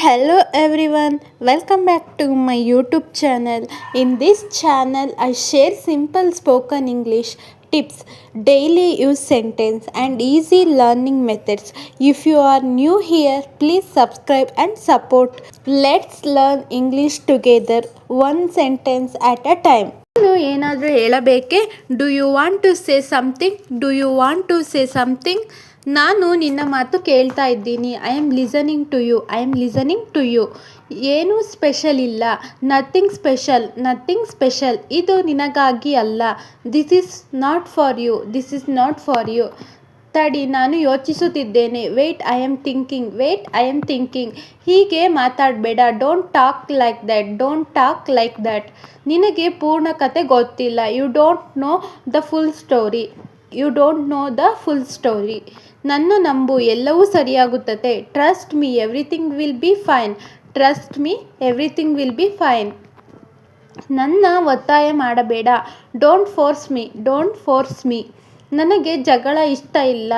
Hello everyone, welcome back to my YouTube channel. In this channel, I share simple spoken English tips, daily use sentence, and easy learning methods. If you are new here, please subscribe and support. Let's learn English together, one sentence at a time. ನಾನು ಏನಾದರೂ ಹೇಳಬೇಕೆ? Do you want to say something? Do you want to say something? ನಾನು ನಿನ್ನ ಮಾತು ಕೇಳ್ತಾ ಇದ್ದೀನಿ. I am listening to you. I am listening to you. ಏನೂ special ಇಲ್ಲ. Nothing special. Nothing special. ಇದು ನಿನಗಾಗಿ ಅಲ್ಲ. This is not for you. This is not for you. ತಡಿ, ನಾನು ಯೋಚಿಸುತ್ತಿದ್ದೇನೆ. Wait, I am thinking. Wait, I am thinking. ಹೀಗೆ ಮಾತಾಡಬೇಡ. Don't talk like that. Don't talk like that. ನಿನಗೆ ಪೂರ್ಣ ಕತೆ ಗೊತ್ತಿಲ್ಲ. You don't know the full story. You don't know the full story. ನನ್ನ ನಂಬು, ಎಲ್ಲವೂ ಸರಿಯಾಗುತ್ತದೆ. Trust me, everything will be fine. Trust me, everything will be fine. ನನ್ನ ಒತ್ತಾಯ ಮಾಡಬೇಡ. Don't force me. Don't force me. ನನಗೆ ಜಗಳ ಇಷ್ಟ ಇಲ್ಲ.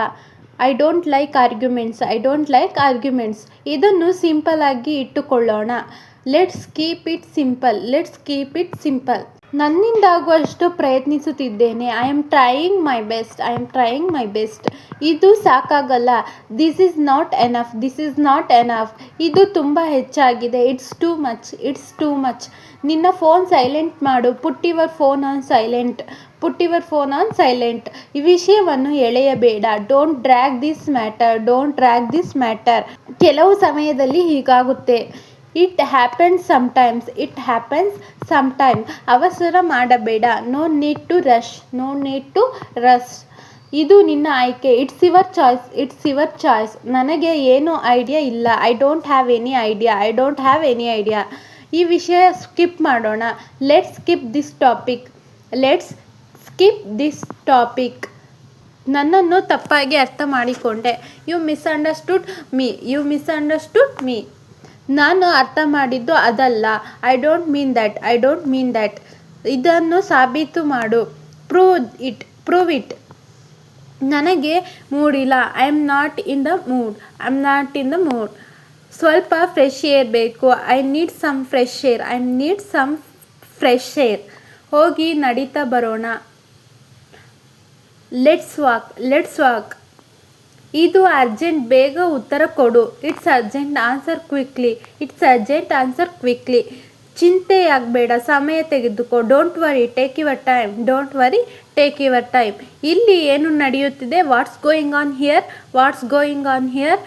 I don't like arguments. I don't like arguments. ಇದನ್ನು ಸಿಂಪಲ್ ಆಗಿ ಇಟ್ಟುಕೊಳ್ಳೋಣ. Let's keep it simple. Let's keep it simple. ನನ್ನಿಂದಾಗುವಷ್ಟು ಪ್ರಯತ್ನಿಸುತ್ತಿದ್ದೇನೆ. I am trying my best. I am trying my best. ಇದು ಸಾಕಾಗಲ್ಲ. This is not enough. This is not enough. ಇದು ತುಂಬ ಹೆಚ್ಚಾಗಿದೆ. It's too much. It's too much. ನಿನ್ನ phone silent ಮಾಡು. Put your phone on silent. Put your phone on silent. ಈ ವಿಷಯವನ್ನು ಎಳೆಯಬೇಡ. Don't drag this matter. Don't drag this matter. ಕೆಲವು ಸಮಯದಲ್ಲಿ ಹೀಗಾಗುತ್ತೆ. It happens sometimes. It happens sometime. ಅವಸರ ಮಾಡಬೇಡ. No need to rush. No need to rush. ಇದು ನಿನ್ನ ಆಯ್ಕೆ. It's your choice. It's your choice. ನನಗೆ ಏನೂ ಐಡಿಯಾ ಇಲ್ಲ. I don't have any idea. I don't have any idea. ಈ ವಿಷಯ ಸ್ಕಿಪ್ ಮಾಡೋಣ. Let's skip this topic. Let's skip this topic. ನನ್ನನ್ನು ತಪ್ಪಾಗಿ ಅರ್ಥ ಮಾಡಿಕೊಂಡೆ. You misunderstood me. You misunderstood me. ನಾನು ಅರ್ಥ ಮಾಡಿದ್ದು ಅದಲ್ಲ. I don't mean that. I don't mean that. ಇದನ್ನು ಸಾಬೀತು ಮಾಡು. Prove it. Prove it. ನನಗೆ ಮೂಡಿಲ್ಲ. I am not in the mood. I am not in the mood. ಸ್ವಲ್ಪ ಫ್ರೆಶ್ ಏರ್ ಬೇಕು. I need some fresh air. I need some fresh air. ಹೋಗಿ ನಡೀತಾ ಬರೋಣ. Let's walk. Let's walk. ಇದು urgent. ಬೇಗ ಉತ್ತರ ಕೊಡು. It's urgent. Answer quickly. It's urgent. Answer quickly. ಚಿಂತೆಯಾಗಬೇಡ. ಸಮಯ ತೆಗೆದುಕೋ. Don't worry. Take your time. Don't worry. Take your time. ಇಲ್ಲಿ ಏನು ನಡೆಯುತ್ತಿದೆ? What's going on here? What's going on here?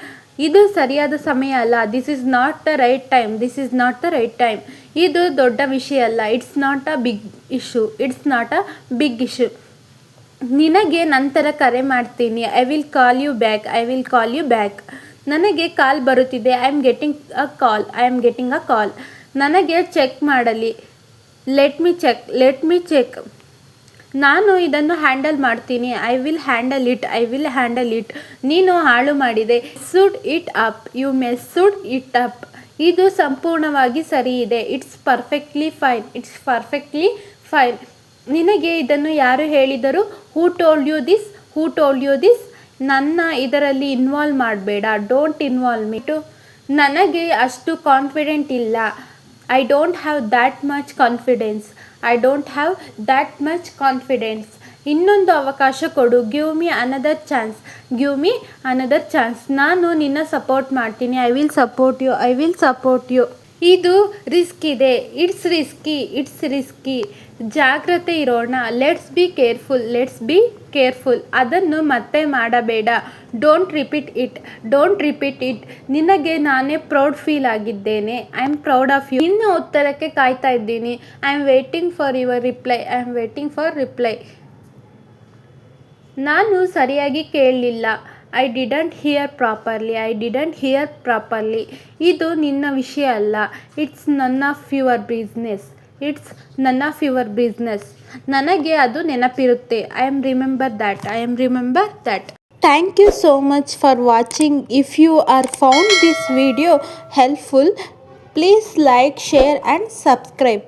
ಇದು ಸರಿಯಾದ ಸಮಯ ಅಲ್ಲ. This is not the right time. This is not the right time. ಇದು ದೊಡ್ಡ ವಿಷಯ ಅಲ್ಲ. It's not a big issue. It's not a big issue. ನಿನಗೆ ನಂತರ ಕರೆ ಮಾಡ್ತೀನಿ. I will call you back. I will call you back. ನನಗೆ call ಬರುತ್ತಿದೆ. I am getting a call. I am getting a call. ನನಗೆ check ಮಾಡಲಿ. Let me check. Let me check. ನಾನು ಇದನ್ನು ಹ್ಯಾಂಡಲ್ ಮಾಡ್ತೀನಿ. I will handle it. I will handle it. ನೀನು ಹಾಳು ಮಾಡಿದೆ. ಸುಡ್ it up. You messed it up. ಇದು ಸಂಪೂರ್ಣವಾಗಿ ಸರಿ ಇದೆ. It's perfectly fine. It's perfectly fine. ನಿನಗೆ ಇದನ್ನು ಯಾರು ಹೇಳಿದರು? Who told you this? Who told you this? ನನ್ನ ಇದರಲ್ಲಿ ಇನ್ವಾಲ್ವ್ ಮಾಡಬೇಡ. Don't involve me too. ನನಗೆ ಅಷ್ಟು ಕಾನ್ಫಿಡೆಂಟ್ ಇಲ್ಲ. I don't have that much confidence. I don't have that much confidence. ಇನ್ನೊಂದು ಅವಕಾಶ ಕೊಡು. Give me another chance. Give me another chance. ನಾನು ನಿನ್ನ ಸಪೋರ್ಟ್ ಮಾಡ್ತೀನಿ. I will support you. I will support you. ಇದು ರಿಸ್ಕ್ ಇದೆ. It's risky. It's risky. ಜಾಗ್ರತೆ ಇರೋಣ. Let's be careful. Let's be careful. ಅದನ್ನು ಮತ್ತೆ ಮಾಡಬೇಡ. Don't repeat it. Don't repeat it. ನಿನಗೆ ನಾನೇ ಪ್ರೌಡ್ ಫೀಲ್ ಆಗಿದ್ದೇನೆ. I am proud of you. ನಿನ್ನ ಉತ್ತರಕ್ಕೆ ಕಾಯ್ತಾ ಇದ್ದೀನಿ. I am waiting for your reply. I am waiting for reply. ನಾನು ಸರಿಯಾಗಿ ಕೇಳಲಿಲ್ಲ. I didn't hear properly. I didn't hear properly. ಇದು ನಿನ್ನ ವಿಷಯ ಅಲ್ಲ. It's none of your business. It's none of your business. ನನಗೆ ಅದು ನೆನಪಿರುತ್ತೆ. I am remember that. I am remember that. Thank you so much for watching. If you are found this video helpful, please like, share and subscribe.